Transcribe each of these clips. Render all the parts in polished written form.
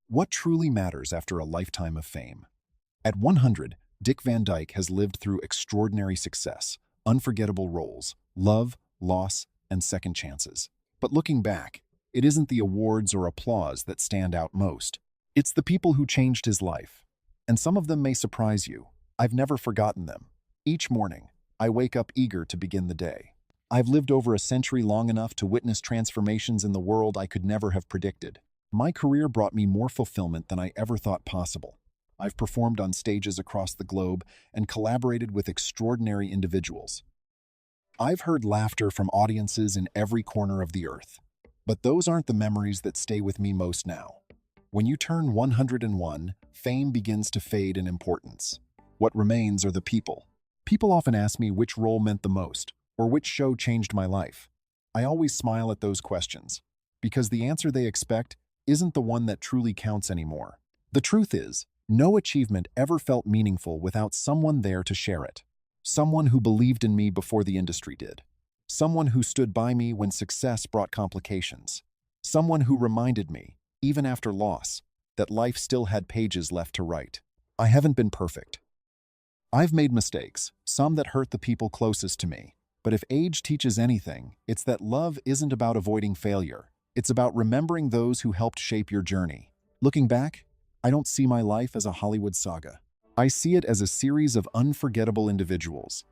What truly matters after a lifetime of fame? At 100, Dick Van Dyke has lived through extraordinary success, unforgettable roles, love, loss, and second chances. But looking back, it isn't the awards or applause that stand out most. It's the people who changed his life. And some of them may surprise you. I've never forgotten them. Each morning, I wake up eager to begin the day. I've lived over a century long enough to witness transformations in the world I could never have predicted. My career brought me more fulfillment than I ever thought possible. I've performed on stages across the globe and collaborated with extraordinary individuals. I've heard laughter from audiences in every corner of the earth. But those aren't the memories that stay with me most now. When you turn 101, fame begins to fade in importance. What remains are the people. People often ask me which role meant the most, or which show changed my life. I always smile at those questions, because the answer they expect isn't the one that truly counts anymore. The truth is, no achievement ever felt meaningful without someone there to share it. Someone who believed in me before the industry did. Someone who stood by me when success brought complications. Someone who reminded me, even after loss, that life still had pages left to write. I haven't been perfect. I've made mistakes, some that hurt the people closest to me. But if age teaches anything, it's that love isn't about avoiding failure. It's about remembering those who helped shape your journey. Looking back, I don't see my life as a Hollywood saga. I see it as a series of unforgettable individuals.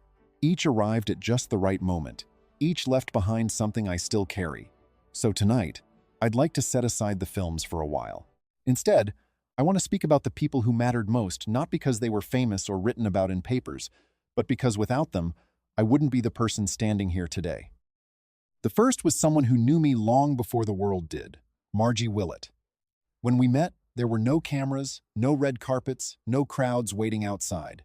Each arrived at just the right moment. Each left behind something I still carry. So tonight, I'd like to set aside the films for a while. Instead, I want to speak about the people who mattered most, not because they were famous or written about in papers, but because without them, I wouldn't be the person standing here today. The first was someone who knew me long before the world did, Margie Willett. When we met, there were no cameras, no red carpets, no crowds waiting outside.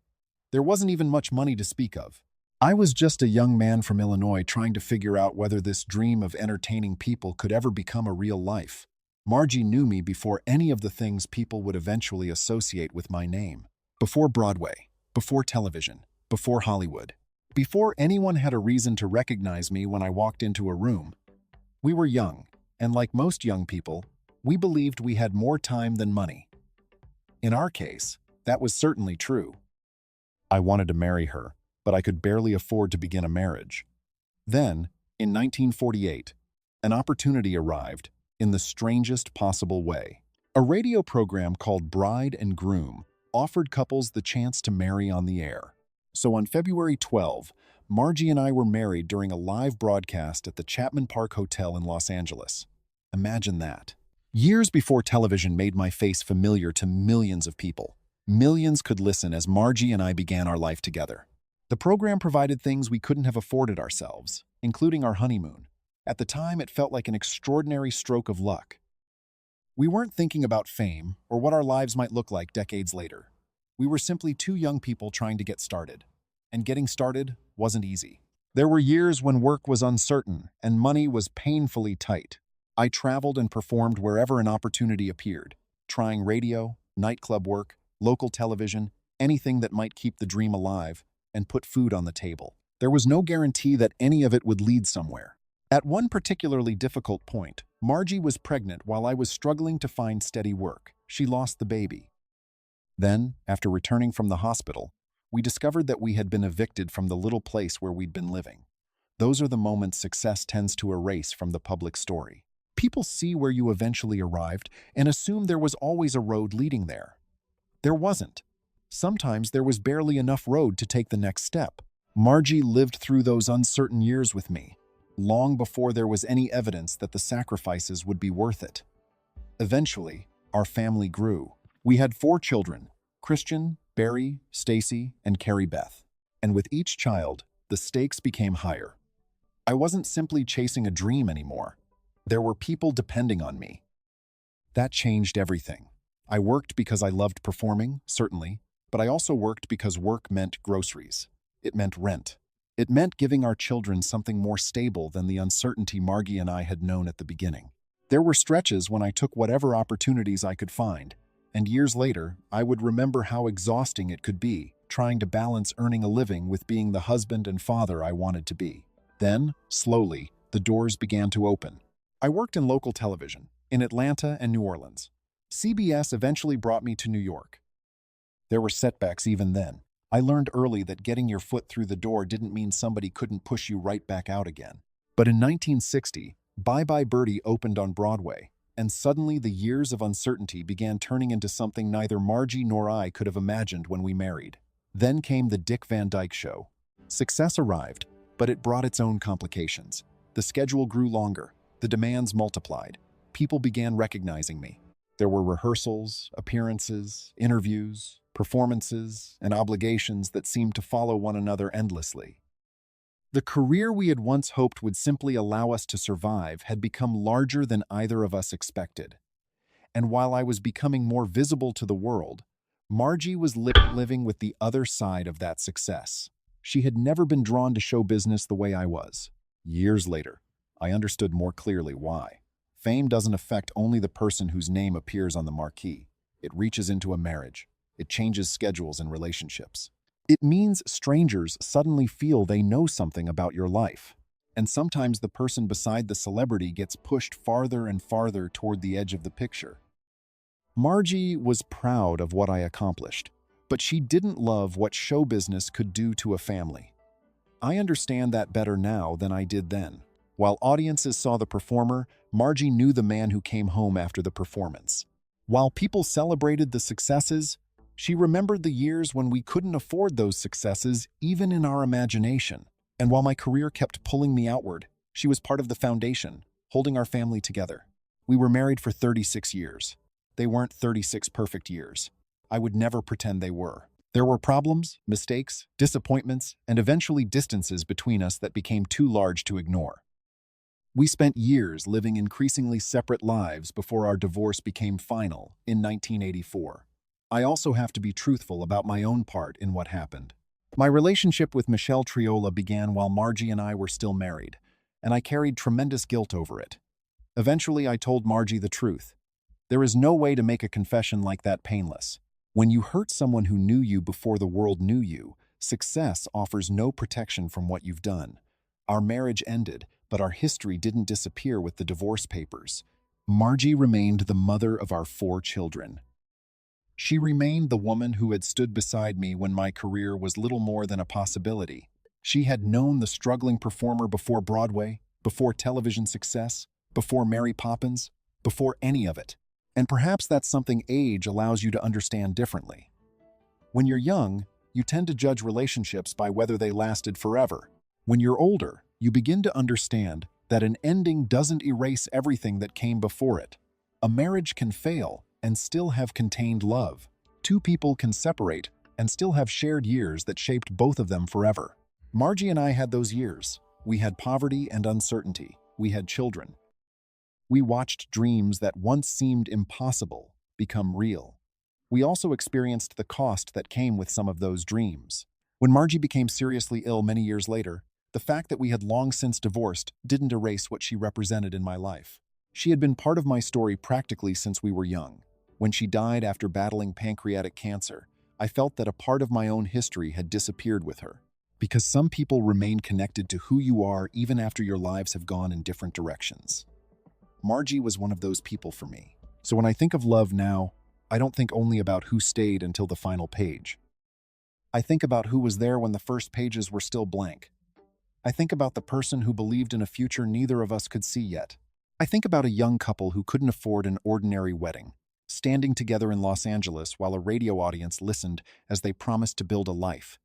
There wasn't even much money to speak of. I was just a young man from Illinois trying to figure out whether this dream of entertaining people could ever become a real life. Margie knew me before any of the things people would eventually associate with my name. Before Broadway, before television, before Hollywood. Before anyone had a reason to recognize me when I walked into a room. We were young, and like most young people, we believed we had more time than money. In our case, that was certainly true. I wanted to marry her, but I could barely afford to begin a marriage. Then, in 1948, an opportunity arrived in the strangest possible way. A radio program called Bride and Groom offered couples the chance to marry on the air. So on February 12, Margie and I were married during a live broadcast at the Chapman Park Hotel in Los Angeles. Imagine that. Years before television made my face familiar to millions of people, millions could listen as Margie and I began our life together. The program provided things we couldn't have afforded ourselves, including our honeymoon. At the time, it felt like an extraordinary stroke of luck. We weren't thinking about fame or what our lives might look like decades later. We were simply two young people trying to get started. And getting started wasn't easy. There were years when work was uncertain and money was painfully tight. I traveled and performed wherever an opportunity appeared, trying radio, nightclub work, local television, anything that might keep the dream alive and put food on the table. There was no guarantee that any of it would lead somewhere. At one particularly difficult point, Margie was pregnant while I was struggling to find steady work. She lost the baby. Then, after returning from the hospital, we discovered that we had been evicted from the little place where we'd been living. Those are the moments success tends to erase from the public story. People see where you eventually arrived and assume there was always a road leading there. There wasn't. Sometimes there was barely enough road to take the next step. Margie lived through those uncertain years with me, long before there was any evidence that the sacrifices would be worth it. Eventually, our family grew. We had 4 children, Christian, Barry, Stacy, and Carrie Beth. And with each child, the stakes became higher. I wasn't simply chasing a dream anymore. There were people depending on me. That changed everything. I worked because I loved performing, certainly, but I also worked because work meant groceries. It meant rent. It meant giving our children something more stable than the uncertainty Margie and I had known at the beginning. There were stretches when I took whatever opportunities I could find, and years later, I would remember how exhausting it could be, trying to balance earning a living with being the husband and father I wanted to be. Then, slowly, the doors began to open. I worked in local television, in Atlanta and New Orleans. CBS eventually brought me to New York. There were setbacks even then. I learned early that getting your foot through the door didn't mean somebody couldn't push you right back out again. But in 1960, Bye Bye Birdie opened on Broadway, and suddenly the years of uncertainty began turning into something neither Margie nor I could have imagined when we married. Then came the Dick Van Dyke Show. Success arrived, but it brought its own complications. The schedule grew longer, the demands multiplied. People began recognizing me. There were rehearsals, appearances, interviews, performances, and obligations that seemed to follow one another endlessly. The career we had once hoped would simply allow us to survive had become larger than either of us expected. And while I was becoming more visible to the world, Margie was living with the other side of that success. She had never been drawn to show business the way I was. Years later, I understood more clearly why. Fame doesn't affect only the person whose name appears on the marquee. It reaches into a marriage. It changes schedules and relationships. It means strangers suddenly feel they know something about your life. And sometimes the person beside the celebrity gets pushed farther and farther toward the edge of the picture. Margie was proud of what I accomplished, but she didn't love what show business could do to a family. I understand that better now than I did then. While audiences saw the performer, Margie knew the man who came home after the performance. While people celebrated the successes, she remembered the years when we couldn't afford those successes even in our imagination. And while my career kept pulling me outward, she was part of the foundation, holding our family together. We were married for 36 years. They weren't 36 perfect years. I would never pretend they were. There were problems, mistakes, disappointments, and eventually distances between us that became too large to ignore. We spent years living increasingly separate lives before our divorce became final in 1984. I also have to be truthful about my own part in what happened. My relationship with Michelle Triola began while Margie and I were still married, and I carried tremendous guilt over it. Eventually, I told Margie the truth. There is no way to make a confession like that painless. When you hurt someone who knew you before the world knew you, success offers no protection from what you've done. Our marriage ended, but our history didn't disappear with the divorce papers. Margie remained the mother of our 4 children. She remained the woman who had stood beside me when my career was little more than a possibility. She had known the struggling performer before Broadway, before television success, before Mary Poppins, before any of it. And perhaps that's something age allows you to understand differently. When you're young, you tend to judge relationships by whether they lasted forever. When you're older, you begin to understand that an ending doesn't erase everything that came before it. A marriage can fail and still have contained love. 2 people can separate and still have shared years that shaped both of them forever. Margie and I had those years. We had poverty and uncertainty. We had children. We watched dreams that once seemed impossible become real. We also experienced the cost that came with some of those dreams. When Margie became seriously ill many years later, the fact that we had long since divorced didn't erase what she represented in my life. She had been part of my story practically since we were young. When she died after battling pancreatic cancer, I felt that a part of my own history had disappeared with her. Because some people remain connected to who you are even after your lives have gone in different directions. Margie was one of those people for me. So when I think of love now, I don't think only about who stayed until the final page. I think about who was there when the first pages were still blank. I think about the person who believed in a future neither of us could see yet. I think about a young couple who couldn't afford an ordinary wedding, standing together in Los Angeles while a radio audience listened as they promised to build a life.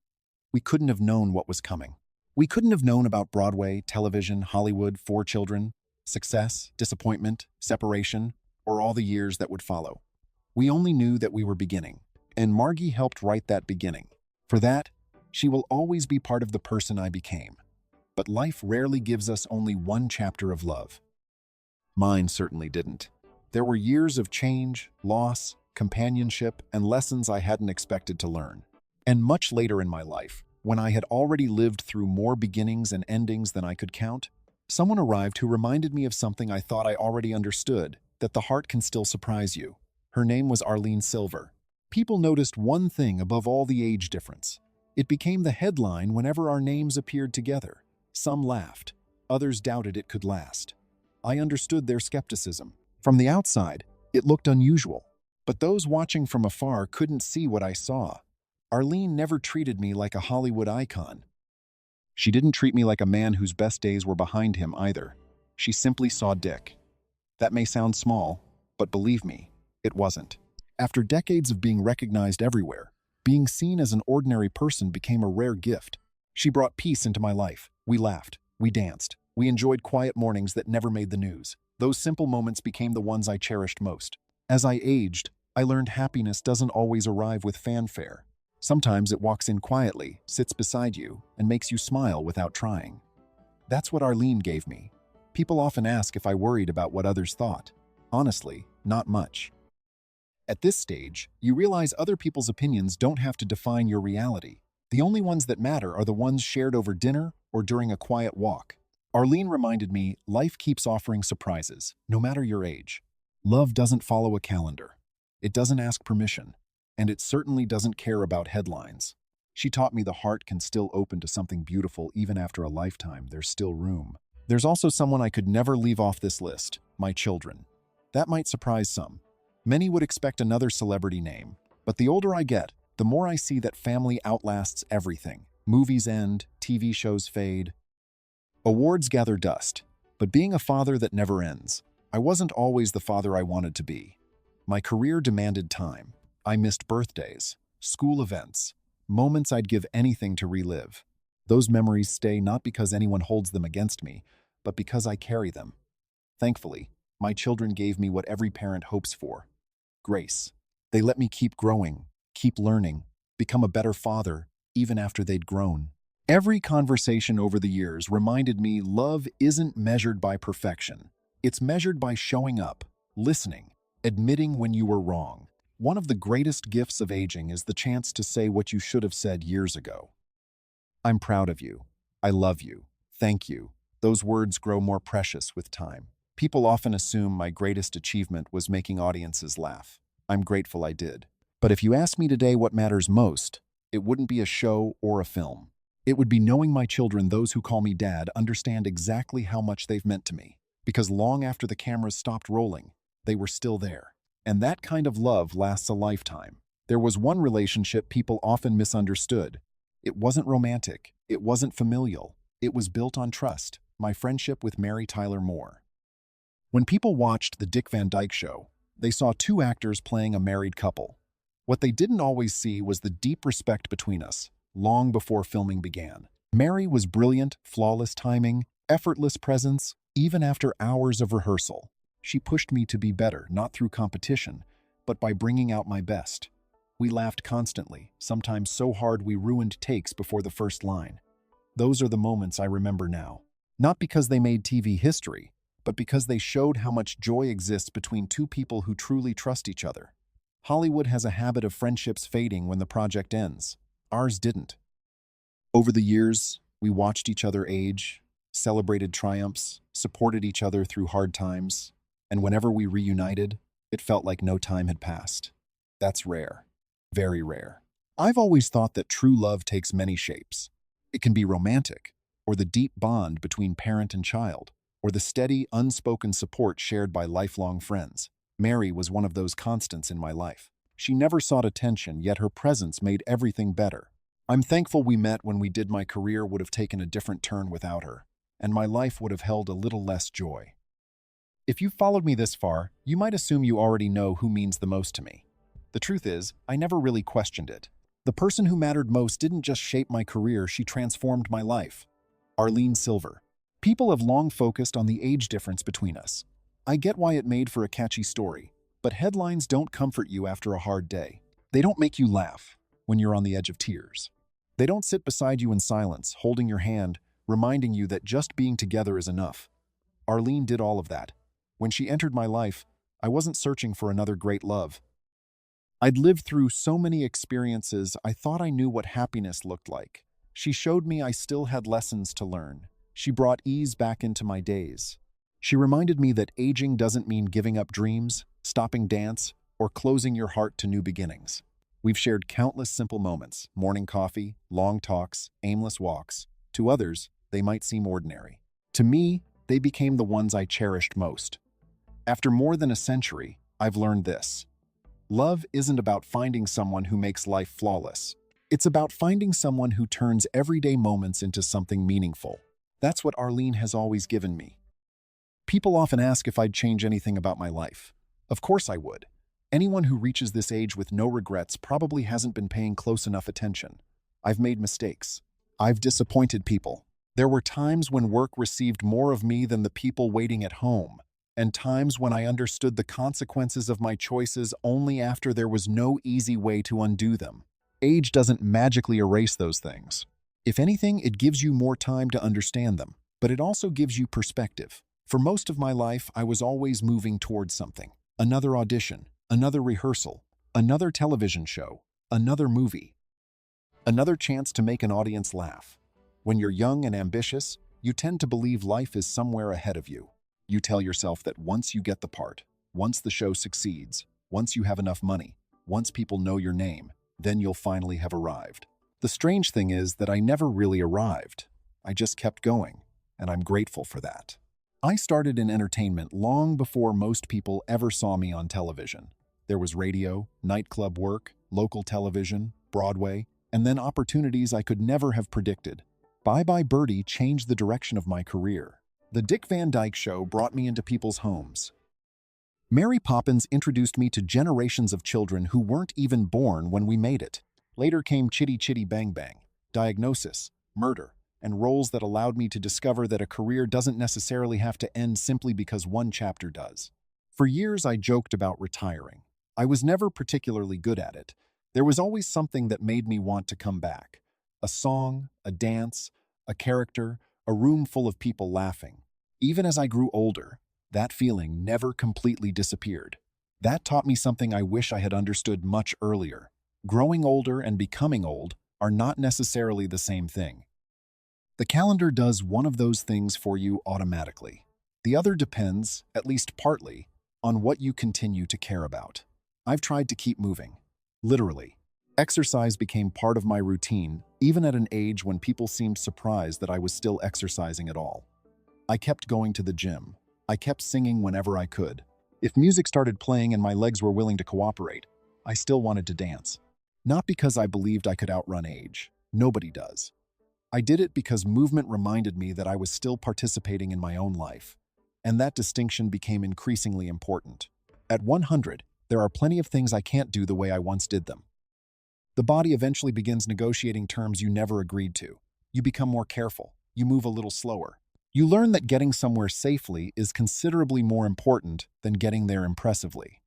We couldn't have known what was coming. We couldn't have known about Broadway, television, Hollywood, 4 children, success, disappointment, separation, or all the years that would follow. We only knew that we were beginning, and Margie helped write that beginning. For that, she will always be part of the person I became. But life rarely gives us only one chapter of love. Mine certainly didn't. There were years of change, loss, companionship, and lessons I hadn't expected to learn. And much later in my life, when I had already lived through more beginnings and endings than I could count, someone arrived who reminded me of something I thought I already understood, that the heart can still surprise you. Her name was Arlene Silver. People noticed one thing above all the age difference. It became the headline whenever our names appeared together. Some laughed. Others doubted it could last. I understood their skepticism. From the outside, it looked unusual. But those watching from afar couldn't see what I saw. Arlene never treated me like a Hollywood icon. She didn't treat me like a man whose best days were behind him either. She simply saw Dick. That may sound small, but believe me, it wasn't. After decades of being recognized everywhere, being seen as an ordinary person became a rare gift. She brought peace into my life. We laughed, we danced, we enjoyed quiet mornings that never made the news. Those simple moments became the ones I cherished most. As I aged, I learned happiness doesn't always arrive with fanfare. Sometimes it walks in quietly, sits beside you, and makes you smile without trying. That's what Arlene gave me. People often ask if I worried about what others thought. Honestly, not much. At this stage, you realize other people's opinions don't have to define your reality. The only ones that matter are the ones shared over dinner or during a quiet walk. Arlene reminded me life keeps offering surprises, no matter your age. Love doesn't follow a calendar. It doesn't ask permission. And it certainly doesn't care about headlines. She taught me the heart can still open to something beautiful even after a lifetime. There's still room. There's also someone I could never leave off this list, my children. That might surprise some. Many would expect another celebrity name, but the older I get, the more I see that family outlasts everything. Movies end, TV shows fade. Awards gather dust, but being a father that never ends, I wasn't always the father I wanted to be. My career demanded time. I missed birthdays, school events, moments I'd give anything to relive. Those memories stay not because anyone holds them against me, but because I carry them. Thankfully, my children gave me what every parent hopes for: grace. They let me keep growing, keep learning, become a better father, even after they'd grown. Every conversation over the years reminded me love isn't measured by perfection. It's measured by showing up, listening, admitting when you were wrong. One of the greatest gifts of aging is the chance to say what you should have said years ago. I'm proud of you. I love you. Thank you. Those words grow more precious with time. People often assume my greatest achievement was making audiences laugh. I'm grateful I did. But if you ask me today what matters most, it wouldn't be a show or a film. It would be knowing my children, those who call me dad, understand exactly how much they've meant to me. Because long after the cameras stopped rolling, they were still there. And that kind of love lasts a lifetime. There was one relationship people often misunderstood. It wasn't romantic. It wasn't familial. It was built on trust. My friendship with Mary Tyler Moore. When people watched The Dick Van Dyke Show, they saw two actors playing a married couple. What they didn't always see was the deep respect between us, long before filming began. Mary was brilliant, flawless timing, effortless presence, even after hours of rehearsal. She pushed me to be better, not through competition, but by bringing out my best. We laughed constantly, sometimes so hard we ruined takes before the first line. Those are the moments I remember now. Not because they made TV history, but because they showed how much joy exists between two people who truly trust each other. Hollywood has a habit of friendships fading when the project ends. Ours didn't. Over the years, we watched each other age, celebrated triumphs, supported each other through hard times, and whenever we reunited, it felt like no time had passed. That's rare. Very rare. I've always thought that true love takes many shapes. It can be romantic, or the deep bond between parent and child, or the steady, unspoken support shared by lifelong friends. Mary was one of those constants in my life. She never sought attention, yet her presence made everything better. I'm thankful we met when my career would have taken a different turn without her, and my life would have held a little less joy. If you've followed me this far, you might assume you already know who means the most to me. The truth is, I never really questioned it. The person who mattered most didn't just shape my career, she transformed my life. Arlene Silver. People have long focused on the age difference between us. I get why it made for a catchy story, but headlines don't comfort you after a hard day. They don't make you laugh when you're on the edge of tears. They don't sit beside you in silence, holding your hand, reminding you that just being together is enough. Arlene did all of that. When she entered my life, I wasn't searching for another great love. I'd lived through so many experiences, I thought I knew what happiness looked like. She showed me I still had lessons to learn. She brought ease back into my days. She reminded me that aging doesn't mean giving up dreams, stopping dance, or closing your heart to new beginnings. We've shared countless simple moments: morning coffee, long talks, aimless walks. To others, they might seem ordinary. To me, they became the ones I cherished most. After more than a century, I've learned this. Love isn't about finding someone who makes life flawless. It's about finding someone who turns everyday moments into something meaningful. That's what Arlene has always given me. People often ask if I'd change anything about my life. Of course I would. Anyone who reaches this age with no regrets probably hasn't been paying close enough attention. I've made mistakes. I've disappointed people. There were times when work received more of me than the people waiting at home, and times when I understood the consequences of my choices only after there was no easy way to undo them. Age doesn't magically erase those things. If anything, it gives you more time to understand them, but it also gives you perspective. For most of my life, I was always moving towards something. Another audition, another rehearsal, another television show, another movie. Another chance to make an audience laugh. When you're young and ambitious, you tend to believe life is somewhere ahead of you. You tell yourself that once you get the part, once the show succeeds, once you have enough money, once people know your name, then you'll finally have arrived. The strange thing is that I never really arrived. I just kept going, and I'm grateful for that. I started in entertainment long before most people ever saw me on television. There was radio, nightclub work, local television, Broadway, and then opportunities I could never have predicted. Bye Bye Birdie changed the direction of my career. The Dick Van Dyke Show brought me into people's homes. Mary Poppins introduced me to generations of children who weren't even born when we made it. Later came Chitty Chitty Bang Bang, Diagnosis, Murder, and roles that allowed me to discover that a career doesn't necessarily have to end simply because one chapter does. For years, I joked about retiring. I was never particularly good at it. There was always something that made me want to come back. A song, a dance, a character, a room full of people laughing. Even as I grew older, that feeling never completely disappeared. That taught me something I wish I had understood much earlier. Growing older and becoming old are not necessarily the same thing. The calendar does one of those things for you automatically. The other depends, at least partly, on what you continue to care about. I've tried to keep moving. Literally. Exercise became part of my routine, even at an age when people seemed surprised that I was still exercising at all. I kept going to the gym. I kept singing whenever I could. If music started playing and my legs were willing to cooperate, I still wanted to dance. Not because I believed I could outrun age. Nobody does. I did it because movement reminded me that I was still participating in my own life, and that distinction became increasingly important. At 100, there are plenty of things I can't do the way I once did them. The body eventually begins negotiating terms you never agreed to. You become more careful. You move a little slower. You learn that getting somewhere safely is considerably more important than getting there impressively.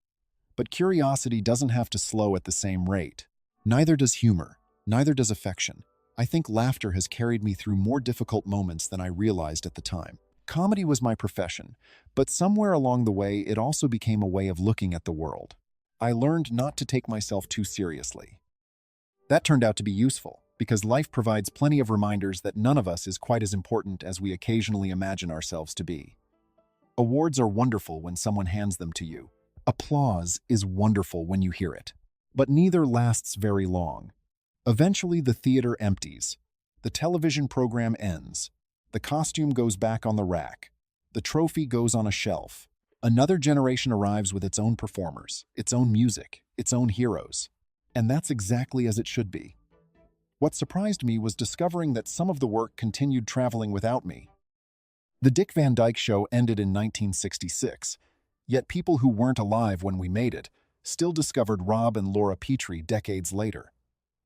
But curiosity doesn't have to slow at the same rate. Neither does humor. Neither does affection. I think laughter has carried me through more difficult moments than I realized at the time. Comedy was my profession, but somewhere along the way it also became a way of looking at the world. I learned not to take myself too seriously. That turned out to be useful, because life provides plenty of reminders that none of us is quite as important as we occasionally imagine ourselves to be. Awards are wonderful when someone hands them to you. Applause is wonderful when you hear it. But neither lasts very long. Eventually, the theater empties. The television program ends. The costume goes back on the rack. The trophy goes on a shelf. Another generation arrives with its own performers, its own music, its own heroes. And that's exactly as it should be. What surprised me was discovering that some of the work continued traveling without me. The Dick Van Dyke Show ended in 1966, yet people who weren't alive when we made it still discovered Rob and Laura Petrie decades later.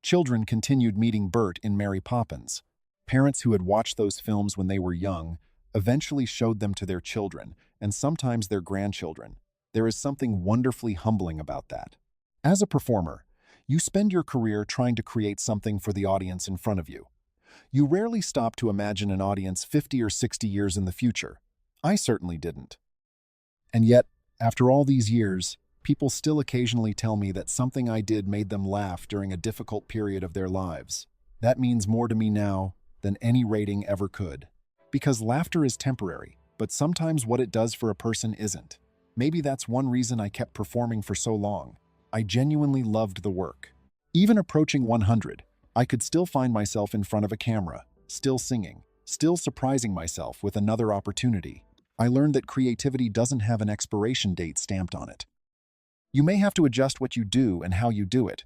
Children continued meeting Bert in Mary Poppins. Parents who had watched those films when they were young eventually showed them to their children, and sometimes their grandchildren. There is something wonderfully humbling about that. As a performer, you spend your career trying to create something for the audience in front of you. You rarely stop to imagine an audience 50 or 60 years in the future. I certainly didn't. And yet, after all these years, people still occasionally tell me that something I did made them laugh during a difficult period of their lives. That means more to me now than any rating ever could. Because laughter is temporary, but sometimes what it does for a person isn't. Maybe that's one reason I kept performing for so long. I genuinely loved the work. Even approaching 100, I could still find myself in front of a camera, still singing, still surprising myself with another opportunity. I learned that creativity doesn't have an expiration date stamped on it. You may have to adjust what you do and how you do it,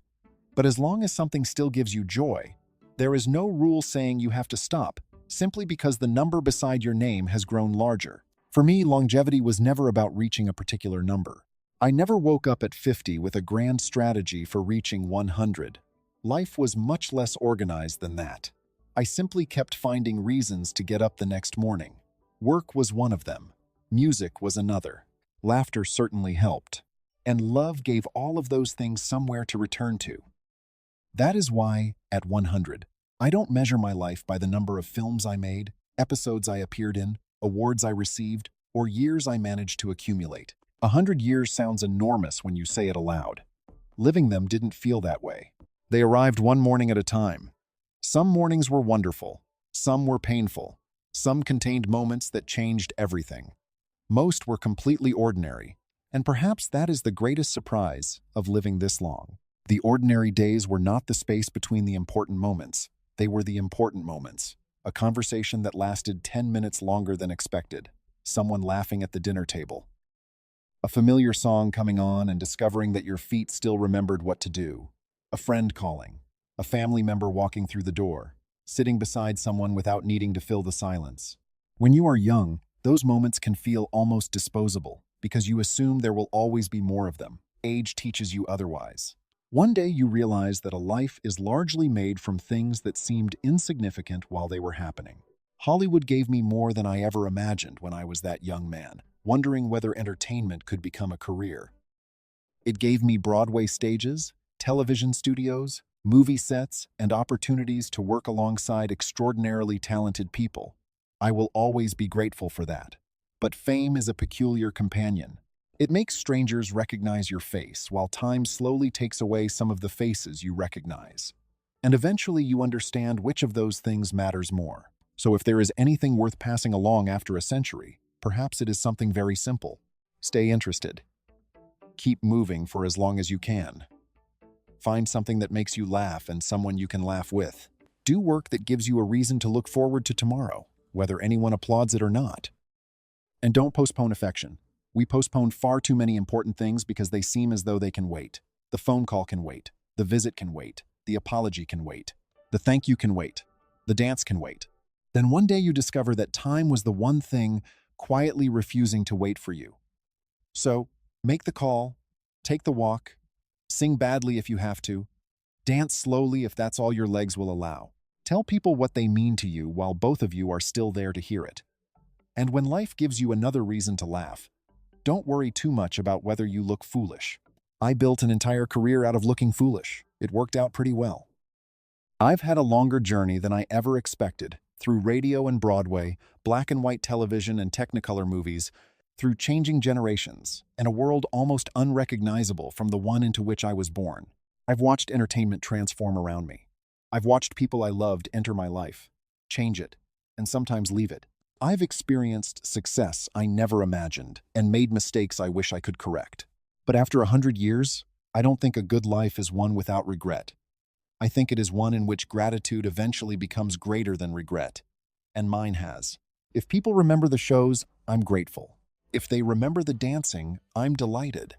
but as long as something still gives you joy, there is no rule saying you have to stop, simply because the number beside your name has grown larger. For me, longevity was never about reaching a particular number. I never woke up at 50 with a grand strategy for reaching 100. Life was much less organized than that. I simply kept finding reasons to get up the next morning. Work was one of them. Music was another. Laughter certainly helped. And love gave all of those things somewhere to return to. That is why, at 100, I don't measure my life by the number of films I made, episodes I appeared in, awards I received, or years I managed to accumulate. 100 years sounds enormous when you say it aloud. Living them didn't feel that way. They arrived one morning at a time. Some mornings were wonderful. Some were painful. Some contained moments that changed everything. Most were completely ordinary, and perhaps that is the greatest surprise of living this long. The ordinary days were not the space between the important moments. They were the important moments. A conversation that lasted 10 minutes longer than expected. Someone laughing at the dinner table. A familiar song coming on and discovering that your feet still remembered what to do. A friend calling. A family member walking through the door. Sitting beside someone without needing to fill the silence. When you are young, those moments can feel almost disposable because you assume there will always be more of them. Age teaches you otherwise. One day you realize that a life is largely made from things that seemed insignificant while they were happening. Hollywood gave me more than I ever imagined when I was that young man, wondering whether entertainment could become a career. It gave me Broadway stages, television studios, movie sets, and opportunities to work alongside extraordinarily talented people. I will always be grateful for that. But fame is a peculiar companion. It makes strangers recognize your face, while time slowly takes away some of the faces you recognize. And eventually you understand which of those things matters more. So if there is anything worth passing along after a century, perhaps it is something very simple. Stay interested. Keep moving for as long as you can. Find something that makes you laugh and someone you can laugh with. Do work that gives you a reason to look forward to tomorrow, whether anyone applauds it or not. And don't postpone affection. We postpone far too many important things because they seem as though they can wait. The phone call can wait. The visit can wait. The apology can wait. The thank you can wait. The dance can wait. Then one day you discover that time was the one thing quietly refusing to wait for you. So, make the call, take the walk, sing badly if you have to, dance slowly if that's all your legs will allow. Tell people what they mean to you while both of you are still there to hear it. And when life gives you another reason to laugh, don't worry too much about whether you look foolish. I built an entire career out of looking foolish. It worked out pretty well. I've had a longer journey than I ever expected, through radio and Broadway, black and white television and Technicolor movies, through changing generations, and a world almost unrecognizable from the one into which I was born. I've watched entertainment transform around me. I've watched people I loved enter my life, change it, and sometimes leave it. I've experienced success I never imagined and made mistakes I wish I could correct. But after 100 years, I don't think a good life is one without regret. I think it is one in which gratitude eventually becomes greater than regret. And mine has. If people remember the shows, I'm grateful. If they remember the dancing, I'm delighted.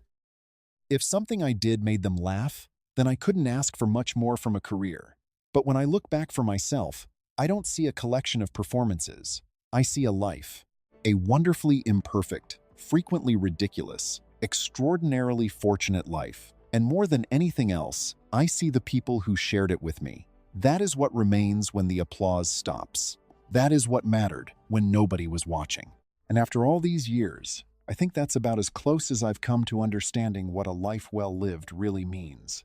If something I did made them laugh, then I couldn't ask for much more from a career. But when I look back for myself, I don't see a collection of performances. I see a life. A wonderfully imperfect, frequently ridiculous, extraordinarily fortunate life. And more than anything else, I see the people who shared it with me. That is what remains when the applause stops. That is what mattered when nobody was watching. And after all these years, I think that's about as close as I've come to understanding what a life well lived really means.